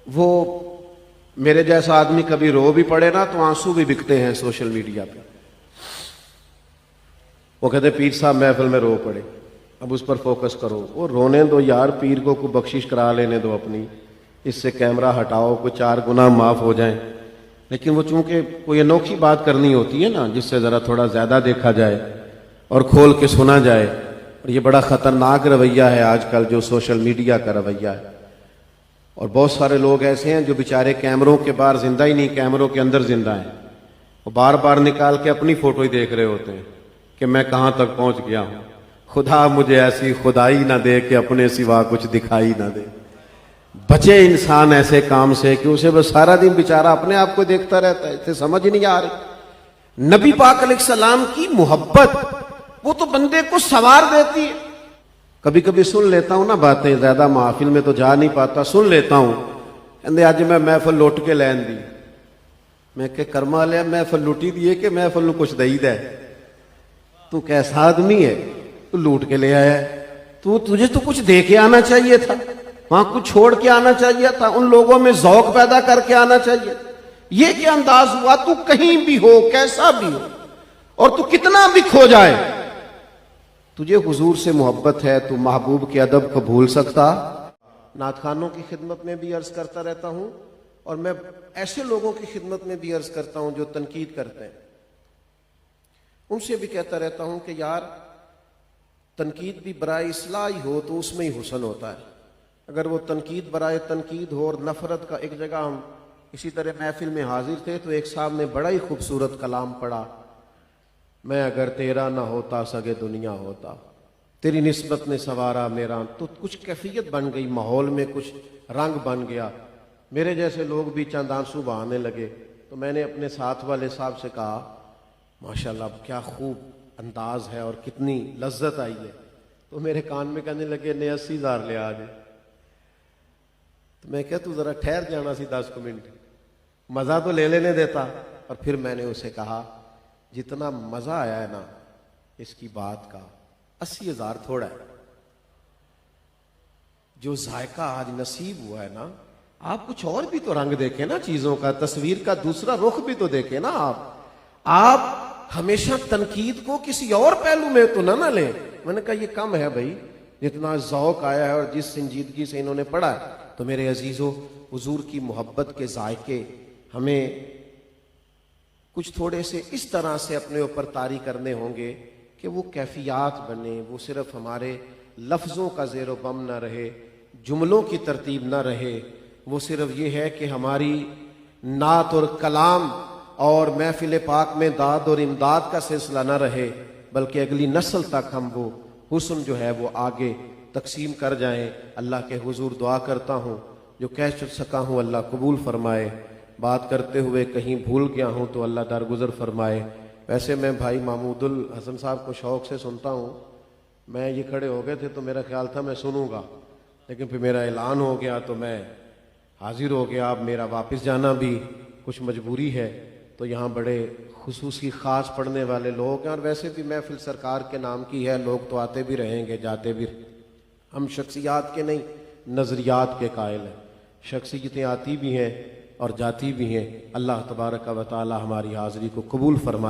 وہ میرے جیسا آدمی کبھی رو بھی پڑے نا تو آنسو بھی بکتے ہیں سوشل میڈیا پہ. وہ کہتے پیر صاحب محفل میں رو پڑے, اب اس پر فوکس کرو. وہ رونے دو یار, پیر کو کوئی بخشش کرا لینے دو اپنی, اس سے کیمرہ ہٹاؤ, کوئی 4 گناہ معاف ہو جائیں. لیکن وہ چونکہ کوئی انوکھی بات کرنی ہوتی ہے نا, جس سے ذرا تھوڑا زیادہ دیکھا جائے اور کھول کے سنا جائے. اور یہ بڑا خطرناک رویہ ہے آج کل جو سوشل میڈیا کا رویہ ہے. اور بہت سارے لوگ ایسے ہیں جو بیچارے کیمروں کے باہر زندہ ہی نہیں, کیمروں کے اندر زندہ ہیں. وہ بار بار نکال کے اپنی فوٹو ہی دیکھ رہے ہوتے ہیں کہ میں کہاں تک پہنچ گیا ہوں. خدا مجھے ایسی خدائی نہ دے کہ اپنے سوا کچھ دکھائی نہ دے. بچے انسان ایسے کام سے کہ اسے بس سارا دن بیچارہ اپنے آپ کو دیکھتا رہتا ہے, اسے سمجھ نہیں آ رہی. نبی پاک علیہ السلام کی محبت وہ تو بندے کو سوار دیتی ہے. کبھی کبھی سن لیتا ہوں نا باتیں, زیادہ محافل میں تو جا نہیں پاتا, سن لیتا ہوں. کہندے اج میں محفل لٹ کے لین دی. میں کہ کرما لیا محفل لٹی دیے کہ محفل نو کچھ دئی دے. تو کیسا آدمی ہے, تو لوٹ کے لے آیا ہے. تجھے تو کچھ دے کے آنا چاہیے تھا, وہاں کچھ چھوڑ کے آنا چاہیے تھا, ان لوگوں میں ذوق پیدا کر کے آنا چاہیے. یہ کیا انداز ہوا, تو کہیں بھی ہو, کیسا بھی ہو, اور تو کتنا بھی کھو جائے, تجھے حضور سے محبت ہے, تو محبوب کے ادب کو بھول سکتا. نعت خوانوں کی خدمت میں بھی عرض کرتا رہتا ہوں, اور میں ایسے لوگوں کی خدمت میں بھی عرض کرتا ہوں جو تنقید کرتے ہیں. ان سے بھی کہتا رہتا ہوں کہ یار تنقید بھی برائے اصلاح ہی ہو تو اس میں ہی حسن ہوتا ہے. اگر وہ تنقید برائے تنقید ہو اور نفرت کا, ایک جگہ ہم اسی طرح محفل میں حاضر تھے تو ایک صاحب نے بڑا ہی خوبصورت کلام پڑھا, میں اگر تیرا نہ ہوتا سگے دنیا ہوتا, تیری نسبت نے سوارا میرا. تو کچھ کیفیت بن گئی, ماحول میں کچھ رنگ بن گیا. میرے جیسے لوگ بھی چند آنسو بہانے لگے. تو میں نے اپنے ساتھ والے صاحب سے کہا ماشاءاللہ کیا خوب انداز ہے اور کتنی لذت آئی ہے. تو میرے کان میں کہنے لگے نے 80,000 لے آج. تو میں کہا تو ذرا ٹھہر جانا سی 10 منٹ, مزہ تو لے لینے دیتا. اور پھر میں نے اسے کہا جتنا مزہ آیا ہے نا اس کی بات کا, 80,000 تھوڑا ہے. جو ذائقہ آج نصیب ہوا ہے نا, آپ کچھ اور بھی تو رنگ دیکھیں نا چیزوں کا, تصویر کا دوسرا رخ بھی تو دیکھیں نا. آپ ہمیشہ تنقید کو کسی اور پہلو میں تو نہ لیں. میں نے کہا یہ کم ہے بھائی, جتنا ذوق آیا ہے اور جس سنجیدگی سے انہوں نے پڑھا ہے. تو میرے عزیزو, حضور کی محبت کے ذائقے ہمیں کچھ تھوڑے سے اس طرح سے اپنے اوپر طاری کرنے ہوں گے کہ وہ کیفیات بنے, وہ صرف ہمارے لفظوں کا زیر و بم نہ رہے, جملوں کی ترتیب نہ رہے. وہ صرف یہ ہے کہ ہماری نعت اور کلام اور محفل پاک میں داد اور امداد کا سلسلہ نہ رہے, بلکہ اگلی نسل تک ہم وہ حسن جو ہے وہ آگے تقسیم کر جائیں. اللہ کے حضور دعا کرتا ہوں جو کہہ سکا ہوں اللہ قبول فرمائے. بات کرتے ہوئے کہیں بھول گیا ہوں تو اللہ درگزر فرمائے. ویسے میں بھائی محمود الحسن صاحب کو شوق سے سنتا ہوں. میں یہ کھڑے ہو گئے تھے تو میرا خیال تھا میں سنوں گا, لیکن پھر میرا اعلان ہو گیا تو میں حاضر ہو گیا. اب میرا واپس جانا بھی کچھ مجبوری ہے. تو یہاں بڑے خصوصی خاص پڑھنے والے لوگ ہیں, اور ویسے بھی محفل سرکار کے نام کی ہے, لوگ تو آتے بھی رہیں گے جاتے بھی. ہم شخصیات کے نہیں نظریات کے قائل ہیں. شخصیتیں آتی بھی ہیں اور جاتی بھی ہیں. اللہ تبارک و تعالی ہماری حاضری کو قبول فرمائے.